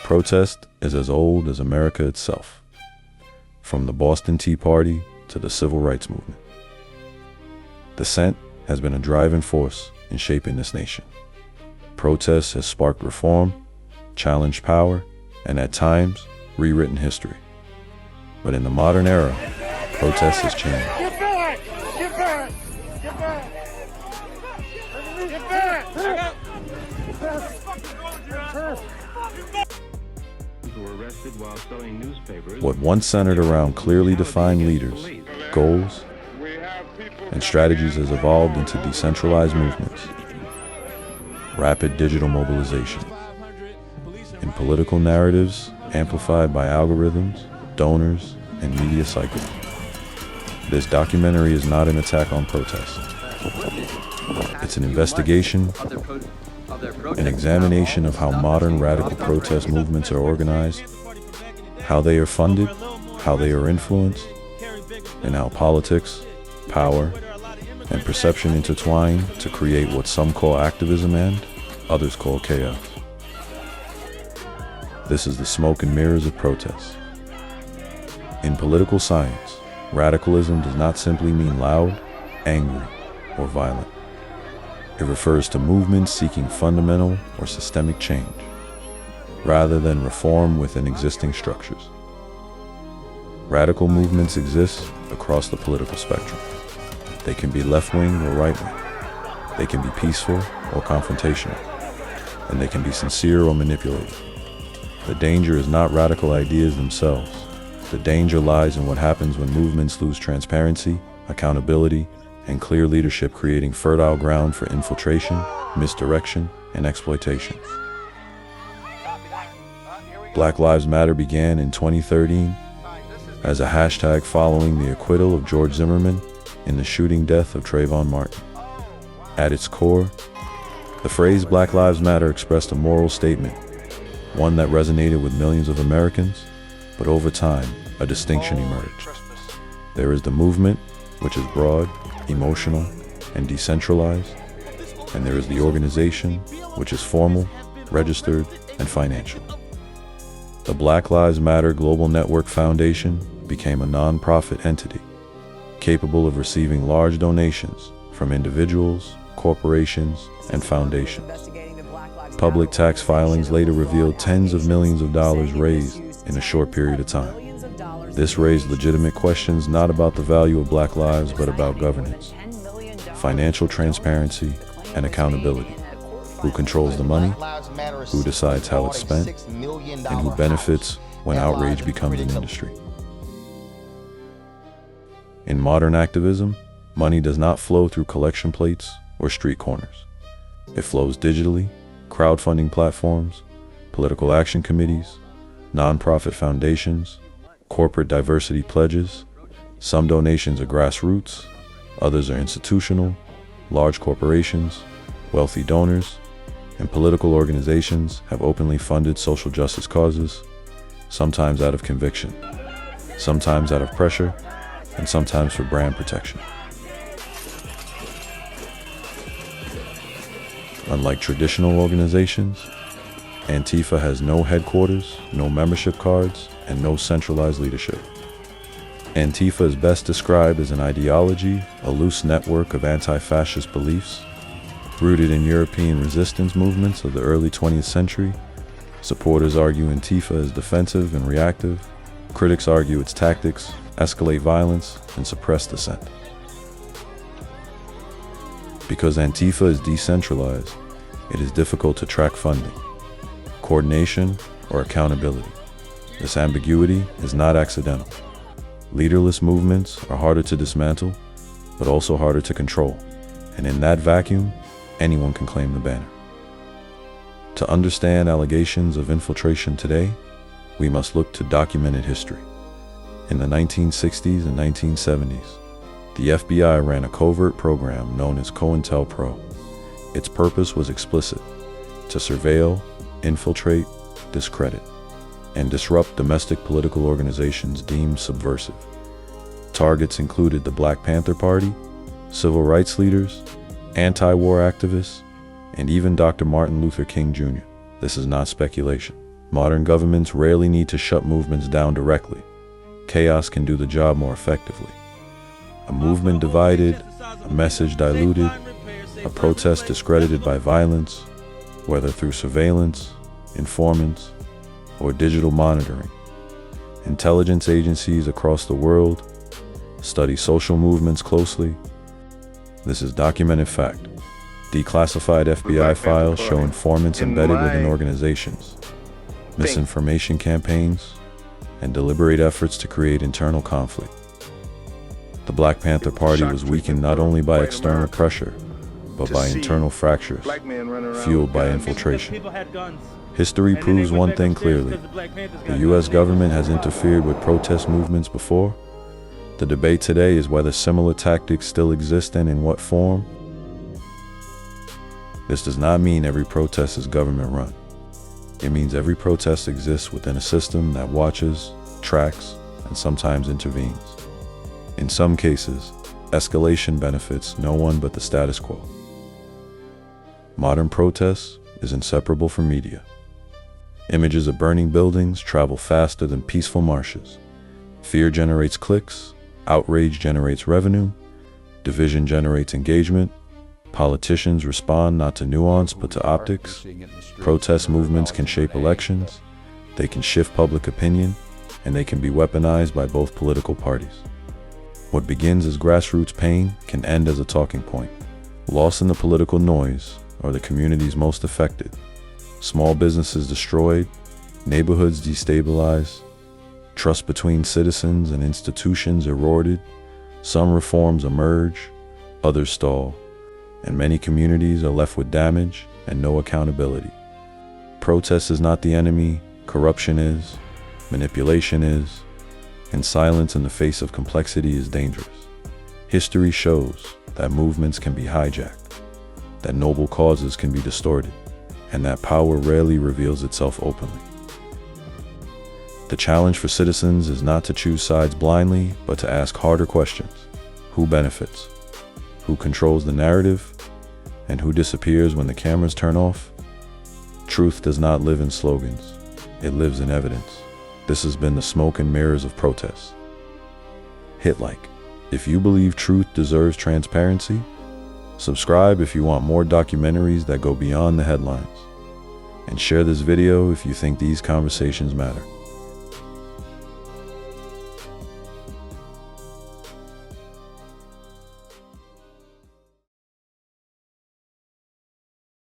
Protest is as old as America itself, from the Boston Tea Party to the Civil Rights Movement. Dissent has been a driving force in shaping this nation. Protest has sparked reform, challenged power, and at times, rewritten history. But in the modern era, protest has changed. Get back! Get back! Get back! Get back! What once centered around clearly defined leaders, goals, and strategies has evolved into decentralized movements, rapid digital mobilization, and political narratives amplified by algorithms, donors, and media cycles. This documentary is not an attack on protest. It's an investigation, an examination of how modern radical protest movements are organized, how they are funded, how they are influenced, and how politics, power, and perception intertwine to create what some call activism and others call chaos. This is the smoke and mirrors of protest. In political science, radicalism does not simply mean loud, angry, or violent. It refers to movements seeking fundamental or systemic change, rather than reform within existing structures. Radical movements exist across the political spectrum. They can be left-wing or right-wing. They can be peaceful or confrontational. And they can be sincere or manipulative. The danger is not radical ideas themselves. The danger lies in what happens when movements lose transparency, accountability, and clear leadership, creating fertile ground for infiltration, misdirection, and exploitation. Black Lives Matter began in 2013 as a hashtag following the acquittal of George Zimmerman in the shooting death of Trayvon Martin. At its core, the phrase Black Lives Matter expressed a moral statement, one that resonated with millions of Americans, but over time, a distinction emerged. There is the movement, which is broad, emotional, and decentralized, and there is the organization, which is formal, registered, and financial. The Black Lives Matter Global Network Foundation became a non-profit entity, capable of receiving large donations from individuals, corporations, and foundations. Public tax filings later revealed tens of millions of dollars raised in a short period of time. This raised legitimate questions not about the value of Black lives, but about governance, financial transparency, and accountability. Who controls the money, who decides how it's spent, and who benefits when outrage becomes an industry. In modern activism, money does not flow through collection plates or street corners. It flows digitally, crowdfunding platforms, political action committees, nonprofit foundations, corporate diversity pledges. Some donations are grassroots, others are institutional, large corporations, wealthy donors, and political organizations have openly funded social justice causes, sometimes out of conviction, sometimes out of pressure, and sometimes for brand protection. Unlike traditional organizations, Antifa has no headquarters, no membership cards, and no centralized leadership. Antifa is best described as an ideology, a loose network of anti-fascist beliefs, rooted in European resistance movements of the early 20th century. Supporters argue Antifa is defensive and reactive. Critics argue its tactics escalate violence and suppress dissent. Because Antifa is decentralized, it is difficult to track funding, coordination, or accountability. This ambiguity is not accidental. Leaderless movements are harder to dismantle, but also harder to control. And in that vacuum, anyone can claim the banner. To understand allegations of infiltration today, we must look to documented history. In the 1960s and 1970s, the FBI ran a covert program known as COINTELPRO. Its purpose was explicit: to surveil, infiltrate, discredit, and disrupt domestic political organizations deemed subversive. Targets included the Black Panther Party, civil rights leaders, anti-war activists, and even Dr. Martin Luther King Jr. This is not speculation. Modern governments rarely need to shut movements down directly. Chaos can do the job more effectively. A movement divided, a message diluted, a protest discredited by violence, whether through surveillance, informants, or digital monitoring. Intelligence agencies across the world study social movements closely. This is documented fact. Declassified FBI files show informants embedded within organizations, misinformation campaigns, and deliberate efforts to create internal conflict. The Black Panther Party was weakened not only by external pressure, but by internal fractures, fueled by infiltration. History proves one thing clearly. The U.S. government has interfered with protest movements before. The debate today is whether similar tactics still exist and in what form. This does not mean every protest is government-run. It means every protest exists within a system that watches, tracks, and sometimes intervenes. In some cases, escalation benefits no one but the status quo. Modern protests is inseparable from media. Images of burning buildings travel faster than peaceful marches. Fear generates clicks, outrage generates revenue, division generates engagement. Politicians respond not to nuance but to optics. Protest movements can shape elections, they can shift public opinion, and they can be weaponized by both political parties. What begins as grassroots pain can end as a talking point. Lost in the political noise are the communities most affected. Small businesses destroyed, neighborhoods destabilized, trust between citizens and institutions eroded. Some reforms emerge, others stall, and many communities are left with damage and no accountability. Protest is not the enemy, corruption is, manipulation is, and silence in the face of complexity is dangerous. History shows that movements can be hijacked, that noble causes can be distorted, and that power rarely reveals itself openly. The challenge for citizens is not to choose sides blindly, but to ask harder questions. Who benefits? Who controls the narrative? And who disappears when the cameras turn off? Truth does not live in slogans. It lives in evidence. This has been the smoke and mirrors of protests. Hit like if you believe truth deserves transparency. Subscribe if you want more documentaries that go beyond the headlines. And share this video if you think these conversations matter.